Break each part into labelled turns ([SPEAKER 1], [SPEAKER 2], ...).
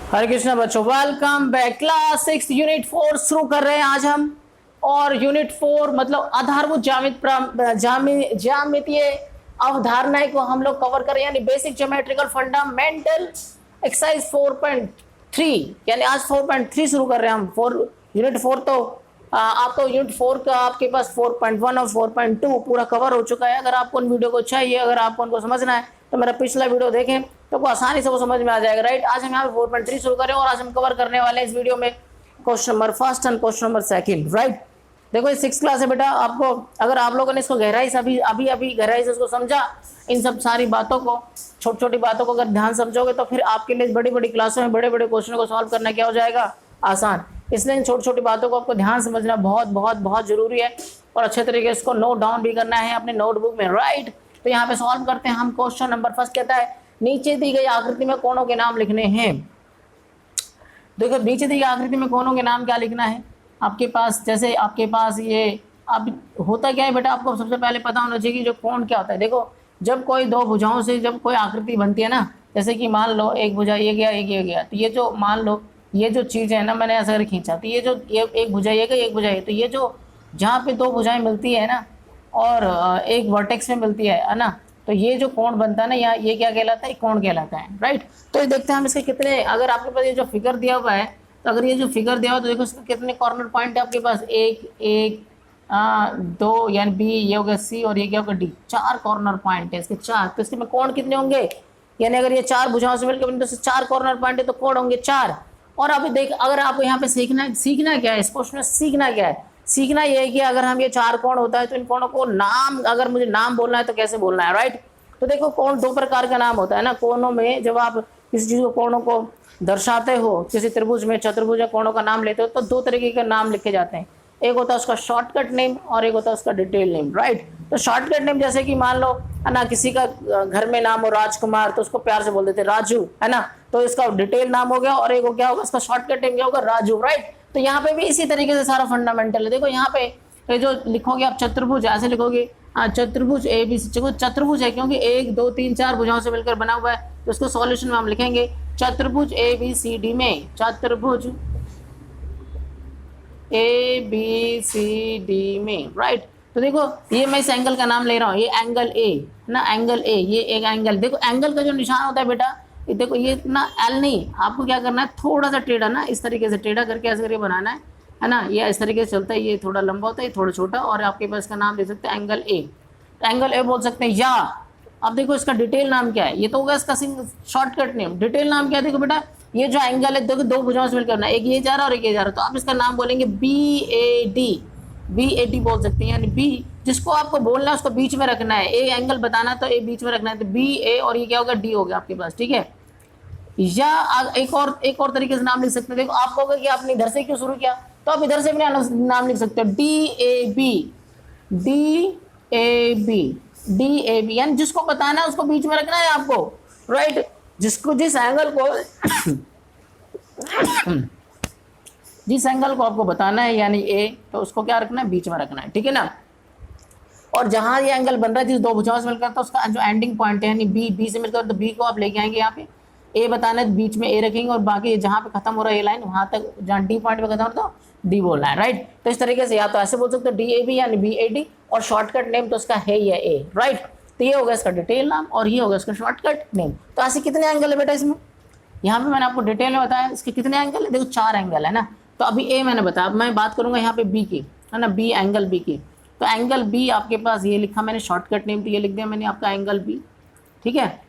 [SPEAKER 1] हरे कृष्णा बच्चों, welcome back. Class 6 unit 4 शुरू कर रहे हैं आज हम। और यूनिट 4 मतलब आधारभूत ज्यामितीय अवधारणाएं को हम लोग कवर करें, यानी बेसिक ज्योमेट्रिकल फंडामेंटल एक्सरसाइज 4.3, यानी आज 4.3 शुरू कर रहे हैं हम। यूनिट 4 तो आपको यूनिट 4 का आपके पास 4.1 और 4.2 पूरा कवर हो चुका है। अगर आपको उन वीडियो को चाहिए, अगर आपको उनको समझना है तो मेरा पिछला वीडियो देखें तो आपको आसानी से वो समझ में आ जाएगा। राइट, आज हम यहाँ पे 4.3 शुरू करें और आज हम कवर करने वाले हैं इस वीडियो में question number first and question number second. Right, देखो ये 6th क्लास है बेटा। आपको अगर आप लोगों ने इसको गहराई से अभी गहराई से इसको समझा, इन सब सारी बातों को, छोटी छोटी बातों को अगर ध्यान समझोगे तो फिर आपके लिए बड़ी बड़ी क्लासों में बड़े बड़े क्वेश्चन को सॉल्व करना क्या हो जाएगा, आसान। इसलिए इन छोटी छोटी बातों को आपको ध्यान समझना बहुत बहुत बहुत जरूरी है और अच्छे तरीके से इसको नोट डाउन भी करना है अपने नोटबुक में। राइट, तो यहाँ पे सॉल्व करते हैं हम। क्वेश्चन नंबर फर्स्ट कहता है नीचे दी गई आकृति में कोणों के नाम लिखने हैं। देखो नीचे दी गई आकृति में कोणों के नाम क्या लिखना है आपके पास। जैसे आपके पास ये अब होता क्या है बेटा, आपको सबसे पहले पता होना चाहिए कि जो कोण क्या होता है। देखो जब कोई दो भुजाओं से जब कोई आकृति बनती है ना, जैसे कि मान लो एक भुजा ये गया एक ये गया, तो ये जो मान लो ये जो चीज़ है ना, मैंने ऐसा करके खींचा, तो ये जो ये एक भुजा ये गई एक भुजा ये, तो ये जो जहाँ पे दो भुजाएं मिलती है ना और एक वर्टेक्स में मिलती है ना, तो ये जो कोण बनता है ना यहाँ, ये क्या कहलाता है, कोण कहलाता है। राइट, तो ये देखते हैं हम इसके कितने, अगर आपके पास ये जो फिगर दिया हुआ है, तो अगर ये जो फिगर दिया हुआ तो देखो इसके कितने कॉर्नर पॉइंट है आपके पास, एक एक दो, यानी बी, ये होगा सी और ये क्या होगा डी। 4 कॉर्नर पॉइंट है इसके, 4। तो इसके में कोण कितने होंगे, यानी अगर ये 4 भुजाओं से मिलकर तो 4 कॉर्नर पॉइंट है तो कोण होंगे 4। और अभी देख, अगर आपको यहाँ पे सीखना क्या है इस क्वेश्चन में, सीखना क्या है, सीखना ये है कि अगर हम ये 4 कोण होता है तो इन कोणों को नाम, अगर मुझे नाम बोलना है तो कैसे बोलना है। राइट, तो देखो कोण 2 प्रकार का नाम होता है ना कोणों में। जब आप किसी चीज को कोणों को दर्शाते हो, किसी त्रिभुज में, चतुर्भुज या कोणों का नाम लेते हो, तो 2 तरीके के नाम लिखे जाते हैं। एक होता है उसका शॉर्टकट नेम और एक होता है उसका डिटेल नेम। राइट, तो शॉर्टकट नेम जैसे कि मान लो है ना, किसी का घर में नाम हो राजकुमार, तो उसको प्यार से बोल देते राजू, है ना, तो इसका डिटेल नाम हो गया। और एक क्या होगा इसका शॉर्टकट नेम क्या होगा, राजू। राइट, तो यहाँ पे भी इसी तरीके से सारा फंडामेंटल है। देखो यहाँ पे ये जो लिखोगे आप चतुर्भुज, ऐसे लिखोगे चतुर्भुज ए बी सी, चतुर्भुज है क्योंकि 1 2 3 4 भुजाओं से मिलकर बना हुआ है, तो उसको सॉल्यूशन में हम लिखेंगे चतुर्भुज ए बी सी डी में, चतुर्भुज ए बी सी डी में। राइट, तो देखो ये मैं इस एंगल का नाम ले रहा हूँ, ये एंगल ए ना, एंगल ए, ये एक एंगल। देखो एंगल का जो निशान होता है बेटा, ये देखो ये ना एल नहीं, आपको क्या करना है, थोड़ा सा टेढ़ा ना, इस तरीके से टेढ़ा करके ऐसे करके बनाना है ना, ये इस तरीके से चलता है, ये थोड़ा लंबा होता है, ये थोड़ा छोटा, और आपके पास इसका नाम दे सकते हैं एंगल ए, तो एंगल ए बोल सकते हैं। या अब देखो इसका डिटेल नाम क्या है, ये तो होगा इसका शॉर्टकट नेम। डिटेल नाम क्या है, देखो बेटा ये जो एंगल है, देखो 2 भुजाओं से मिलकर ना, एक ये जा रहा है और एक ये जा रहा है, तो आप इसका नाम बोलेंगे बी ए डी बोल सकते हैं। यानी बी जिसको आपको बोलना है उसको बीच में रखना है, ए एंगल बताना तो ए बीच में रखना है, तो बी ए और ये क्या होगा डी हो गया आपके पास। ठीक है, या एक और तरीके से नाम लिख सकते हैं। देखो आप कहोगे कि आपने इधर से क्यों शुरू किया, तो आप इधर से भी नाम लिख सकते हो, डी ए बी, यानी जिसको बताना है उसको बीच में रखना है आपको। राइट, जिस एंगल को आपको बताना है यानी ए, तो उसको क्या रखना है, बीच में रखना है। ठीक है ना, और जहां ये एंगल बन रहा है जिस 2 भुजाओं से मिलकर, तो उसका जो एंडिंग पॉइंट है यानी बी से मिलकर, तो बी को आप लेके आएंगे यहाँ पे, ए बताना है बीच में ए रखेंगे, और बाकी जहां पे खत्म हो रहा है ये लाइन, वहां तक जहां डी पॉइंट पे खत्म हो रहा है डी बोलना है। राइट, तो इस तरीके से या तो ऐसे बोल सकते हो डी ए बी यानी बी ए डी, और शॉर्टकट नेम तो उसका है ये ए। राइट, तो ये होगा इसका डिटेल नाम और ये होगा इसका शॉर्टकट नेम। तो ऐसे कितने एंगल है बेटा इसमें, यहाँ पे मैंने आपको डिटेल में बताया इसके कितने एंगल है, देखो 4 एंगल है ना। तो अभी ए मैंने बताया, अब मैं बात करूंगा यहाँ पे बी की, है ना, बी एंगल बी की। तो एंगल बी आपके पास ये लिखा मैंने, शॉर्टकट नेम तो ये लिख दिया मैंने आपका एंगल बी। ठीक है,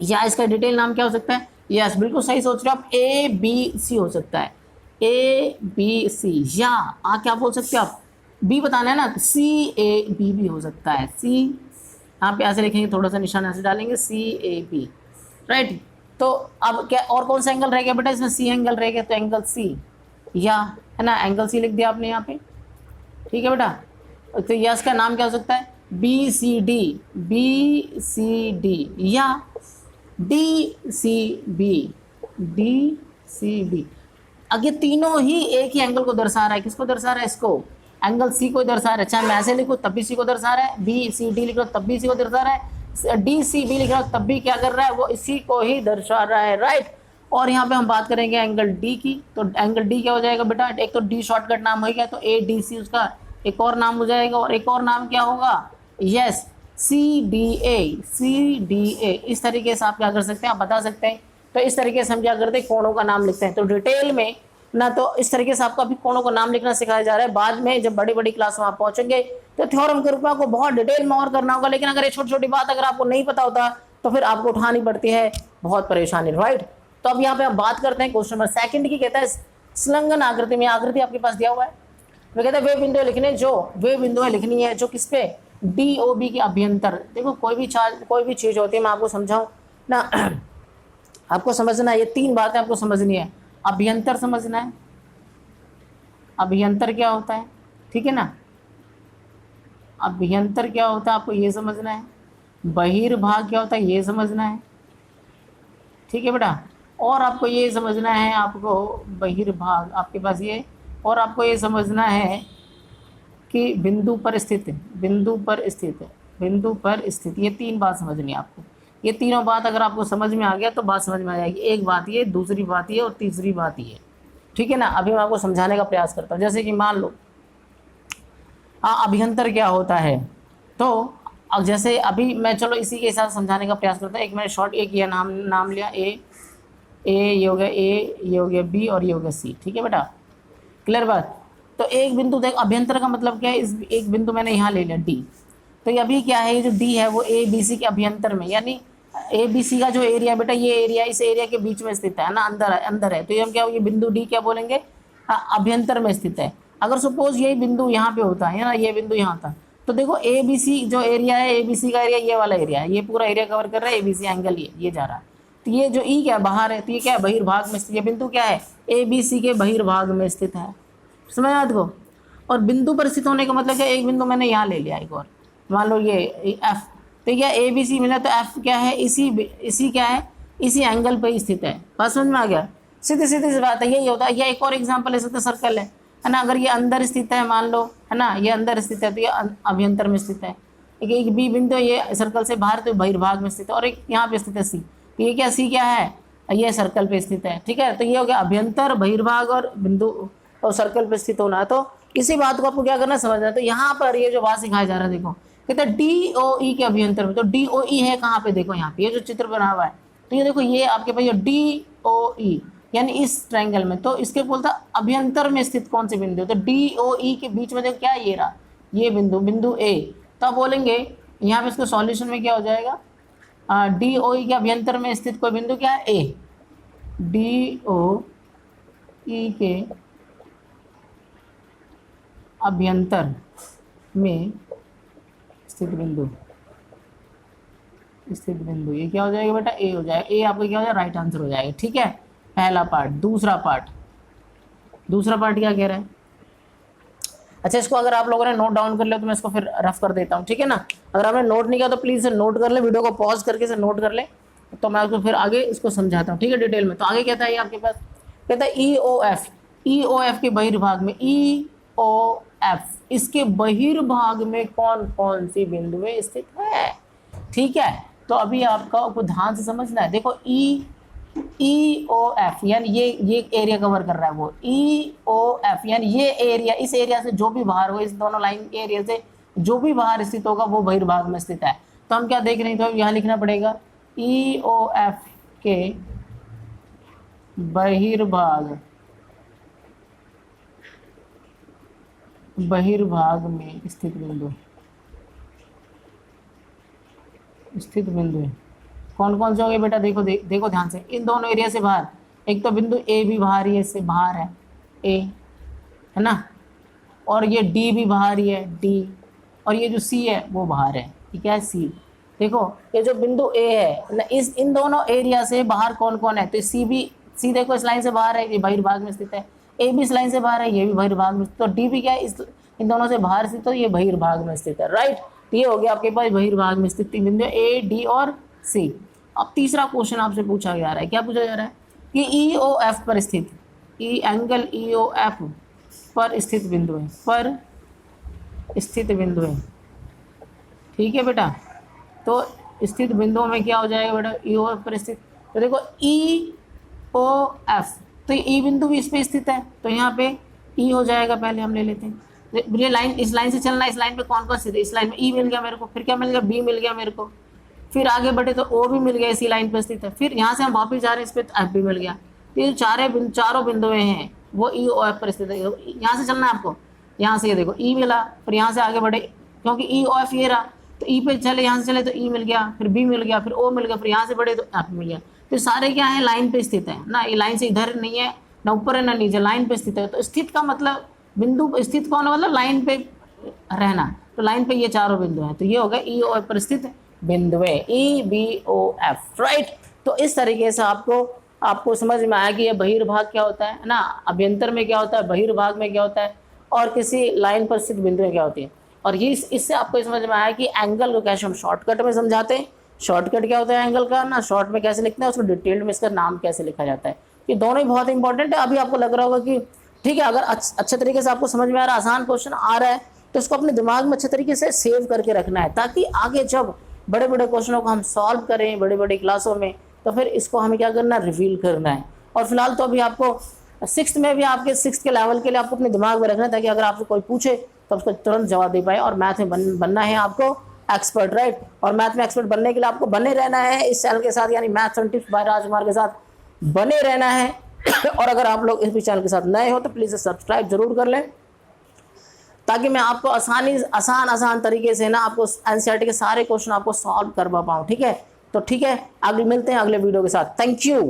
[SPEAKER 1] या इसका डिटेल नाम क्या हो सकता है, यस बिल्कुल सही सोच रहे हो आप, ए बी सी हो सकता है, ए बी सी, या क्या बोल सकते हो आप, बी बताना है ना, सी ए बी भी हो सकता है। सी यहाँ पे ऐसे लिखेंगे, थोड़ा सा निशान ऐसे डालेंगे, सी ए बी। राइट, तो अब क्या और कौन सा एंगल रह गया बेटा इसमें, सी एंगल रह गया, तो एंगल सी, या है ना, एंगल सी लिख दिया आपने यहाँ पे। ठीक है बेटा, तो यस का नाम क्या हो सकता है, बी सी डी, या डी सी बी। अब ये तीनों ही एक ही एंगल को दर्शा रहा है, किसको दर्शा रहा है, इसको एंगल सी को दर्शा रहा है। चाहे मैं ऐसे लिखूँ तब भी सी को दर्शा रहा है, बी सी डी लिख रहा हूँ तब भी सी को दर्शा रहा है, डी सी बी लिख रहा हूँ तब भी क्या कर रहा है, वो इसी को ही दर्शा रहा है। राइट, और यहाँ पे हम बात करेंगे एंगल डी की। तो एंगल डी क्या हो जाएगा बेटा, एक तो डी शॉर्टकट नाम हो गया, तो ए डी सी उसका एक और नाम हो जाएगा, और एक और नाम क्या होगा, yes C D A, C D A. इस तरीके से आप क्या कर सकते हैं, आप बता सकते हैं। तो इस तरीके से हम क्या करते हैं, कोणों का नाम लिखते हैं। तो डिटेल में ना तो इस तरीके से आपको अभी कोणों का नाम लिखना सिखाया जा रहा है, बाद में जब बड़ी बड़ी क्लास में आप पहुंचेंगे तो थ्योरम के रूप में आपको बहुत डिटेल में और करना होगा। लेकिन अगर ये छोटी छोटी बात अगर आपको नहीं पता होता तो फिर आपको उठानी पड़ती है बहुत परेशानी, राइट। तो अब यहाँ पे हम बात करते हैं क्वेश्चन नंबर सेकंड की। कहता है संलग्न आकृति में, आकृति आपके पास दिया हुआ है, वो कहता है वे बिंदुएं लिखने, जो वे बिंदुएं लिखनी है जो किस पे, डी ओ बी के अभ्यंतर। देखो कोई भी चीज होती है, मैं आपको समझाऊं ना, आपको समझना है, ये तीन बातें आपको समझनी है। अभ्यंतर समझना है, अभ्यंतर क्या होता है, ठीक है ना, अभ्यंतर क्या होता है आपको ये समझना है, बहिर्भाग क्या होता है ये समझना है, ठीक है बेटा। और आपको ये समझना है, आपको बहिर्भाग आपके पास ये, और आपको ये समझना है कि बिंदु पर स्थित, बिंदु पर स्थित, बिंदु पर स्थित, ये तीन बात समझनी है आपको। ये तीनों बात अगर आपको समझ में आ गया तो बात समझ में आ जाएगी। एक बात ये, दूसरी बात ये, और तीसरी बात ये, ठीक है ना। अभी मैं आपको समझाने का प्रयास करता हूँ। जैसे कि मान लो अभ्यंतर क्या होता है, तो अब जैसे अभी मैं चलो इसी के साथ समझाने का प्रयास करता हूँ। एक मैंने शॉर्ट एक ये नाम लिया, ए ये हो गया ए, ये हो गया बी, और ये हो गया सी, ठीक है बेटा, क्लियर बात। तो एक बिंदु देख, अभ्यंतर का मतलब क्या है, इस एक बिंदु मैंने यहाँ ले लिया डी, तो ये अभी क्या है, ये जो डी है वो ए बी सी के अभ्यंतर में, यानी ए बी सी का जो एरिया बेटा, ये एरिया इस एरिया के बीच में स्थित है ना, अंदर है। तो ये हम क्या, ये बिंदु डी क्या बोलेंगे, अभ्यंतर में स्थित है। अगर सपोज यही बिंदु यहाँ पे होता है ना, ये बिंदु यहाँ था, तो देखो ए बी सी जो एरिया है, ए बी सी का एरिया ये वाला एरिया है, ये पूरा एरिया कवर कर रहा है, ए बी सी एंगल ये जा रहा है। तो ये जो ई क्या बाहर है, तो ये क्या है, बहिर्भाग में स्थित, ये बिंदु क्या है, ए बी सी के बहिर्भाग में स्थित है, समझ आया को। और बिंदु पर स्थित होने का मतलब क्या, एक बिंदु मैंने यहाँ ले लिया एक और, मान लो ये एफ, तो क्या ए बी सी मिला, तो एफ क्या है, इसी क्या है, इसी एंगल पर स्थित है। बात समझ में आ गया, सीधी सी बात है, यही होता है। या एक और एग्जांपल ले सकते हैं, सर्कल है ना, अगर ये अंदर स्थित है मान लो, है ना, ये अंदर स्थित है तो ये अभ्यंतर में स्थित है। एक बी बिंदु ये सर्कल से बाहर तो बहिर्भाग में स्थित है, और एक यहाँ पे स्थित है सी, तो ये क्या सी क्या है, ये सर्कल पे स्थित है, ठीक है। तो ये हो गया अभ्यंतर, बहिर्भाग और बिंदु और सर्कल पे स्थित होना। तो इसी बात को आपको क्या करना, समझना है। तो यहाँ पर ये जो बात सिखाया जा रहा है, देखो कहते हैं डी ओ ई के अभ्यंतर में, तो डी ओ ई है कहाँ पे, देखो यहाँ पे ये जो चित्र बना हुआ है, तो ये देखो ये आपके पास ये डी ओ ई यानी इस ट्रायंगल में, तो इसके बोलता अभ्यंतर में स्थित कौन से बिंदु, तो डी ओ ई के बीच में देखो क्या ये रहा, ये बिंदु ए। तो आप बोलेंगे यहाँ पे इसको सॉल्यूशन में क्या हो जाएगा, डी ओ ई के अभ्यंतर में स्थित कोई बिंदु क्या है, ए, डी ओ ई के अभ्यंतर में स्थित बिंदु, ये क्या हो जाएगा बेटा, ए हो जाएगा। ए आपका क्या हो जाएगा, राइट आंसर हो जाएगा, ठीक है, पहला पार्ट। दूसरा पार्ट क्या कह रहा है, अच्छा इसको अगर आप लोगों ने नोट डाउन कर लिया तो मैं इसको फिर रफ कर देता हूँ, ठीक है ना। अगर आपने नोट नहीं किया तो प्लीज नोट कर ले, वीडियो को पॉज करके से नोट कर ले, तो मैं आपको फिर आगे इसको समझाता हूँ, ठीक है, डिटेल में। तो आगे कहता है ये आपके पास, कहता है ई ओ एफ के बहिर्भाग में, ई ओ एफ इसके बहिर्भाग में कौन कौन सी बिंदुएं स्थित है, ठीक है। तो अभी आपको ध्यान से समझना है। देखो ई ओ एफ यानी ये एरिया कवर कर रहा है, वो ई ओ एफ यानी ये एरिया, इस एरिया से जो भी बाहर हो, इस दोनों लाइन एरिया से जो भी बाहर स्थित होगा वो बहिर्भाग में स्थित है। तो हम क्या देख रहे हैं, तो यहाँ लिखना पड़ेगा ई ओ एफ के बहिर्भाग में स्थित बिंदु कौन कौन से हो गए बेटा, देखो ध्यान से, इन दोनों एरिया से बाहर, एक तो बिंदु ए भी बाहर ही है, इससे बाहर है ए, है ना, और ये डी भी बाहर ही है डी, और ये जो सी है वो बाहर है, ठीक है, सी। देखो ये जो बिंदु ए है ना, इन दोनों एरिया से बाहर कौन कौन है, तो सी देखो इस लाइन से बाहर है, ये बहिर्भाग में स्थित है, ए भी इस लाइन से बाहर है, ये भी बहिर्भाग में, तो डी भी क्या है, इन दोनों से बाहर स्थित, तो ये बहिर्भाग में स्थित है, राइट। ये हो गया आपके पास बहिर्भाग में स्थित तीन बिंदु, ए डी और सी। अब तीसरा क्वेश्चन आपसे पूछा जा रहा है, क्या पूछा जा रहा है कि ई ओ एफ पर स्थित, एंगल ई ओ एफ पर स्थित बिंदु है, ठीक है बेटा। तो स्थित बिंदुओं में क्या हो जाएगा बेटा, ई ओ एफ पर स्थित, तो देखो ई ओ एफ, तो ई बिंदु भी इस पे स्थित है, तो यहाँ पे ई हो जाएगा, पहले हम ले लेते हैं। ये लाइन, इस लाइन से चलना है, इस लाइन पे कौन कौन स्थित है, इस लाइन में ई मिल गया मेरे को, फिर क्या मिल गया, बी मिल गया मेरे को, फिर आगे बढ़े तो ओ भी मिल गया, इसी लाइन पे स्थित है, फिर यहाँ से हम वापस जा रहे हैं, इस पे तो एफ भी मिल गया। तो ये चारों बिंदुएं हैं वो ई ओ एफ पर स्थित है। यहाँ से चलना है आपको, यहाँ से ये देखो ई मिला, फिर यहाँ से आगे बढ़े, क्योंकि ई ओ एफ ये रहा, तो ई पे चले, यहाँ से चले तो ई मिल गया, फिर बी मिल गया, फिर ओ मिल गया, फिर यहाँ से बढ़े तो एफ मिल गया। तो सारे क्या है, लाइन पे स्थित है ना, ये लाइन से इधर नहीं है, ना ऊपर है ना नीचे, लाइन पे स्थित है। तो स्थित का मतलब बिंदु, स्थित कौन है, मतलब लाइन पे रहना, तो लाइन पे ये चारों बिंदु हैं, तो ये हो गया ई ओ एफ पर स्थित बिंदुएं, E B O F, right. तो इस तरीके से आपको समझ में आया कि ये बहिर्भाग क्या होता है ना, अभ्यंतर में क्या होता है, बहिर्भाग में क्या होता है, और किसी लाइन पर स्थित बिंदुएं क्या होती है। और ये इससे आपको समझ में आया कि एंगल को कैसे हम शॉर्टकट में समझाते हैं। शॉर्टकट क्या होता है एंगल का ना, शॉर्ट में कैसे लिखते हैं, उसको डिटेल्ड में इसका नाम कैसे लिखा जाता है, ये दोनों ही बहुत इंपॉर्टेंट है। अभी आपको लग रहा होगा कि ठीक है, अगर अच्छे तरीके से आपको समझ में आ रहा है, आसान क्वेश्चन आ रहा है, तो इसको अपने दिमाग में अच्छे तरीके से सेव करके रखना है, ताकि आगे जब बड़े बड़े क्वेश्चनों को हम सॉल्व करें बड़ी बड़ी क्लासों में, तो फिर इसको हमें क्या करना है, रिवील करना है। और फिलहाल तो अभी आपको 6th में भी, आपके 6th के लेवल के लिए आपको अपने दिमाग में रखना है, ताकि अगर आपसे कोई पूछे तो उसको तुरंत जवाब दे पाए। और मैथ में बनना है आपको एक्सपर्ट, राइट। और मैथ में एक्सपर्ट बनने के लिए आपको बने रहना है इस चैनल के साथ, यानी मैथ्स एंड टिप्स बाय राजकुमार के साथ बने रहना है। और अगर आप लोग इस चैनल के साथ नए हो तो प्लीज़ सब्सक्राइब जरूर कर लें, ताकि मैं आपको आसान तरीके से ना आपको एनसीईआरटी के सारे क्वेश्चन आपको सॉल्व करवा पाऊँ, ठीक है। तो ठीक है, आगे मिलते हैं अगले वीडियो के साथ। Thank you.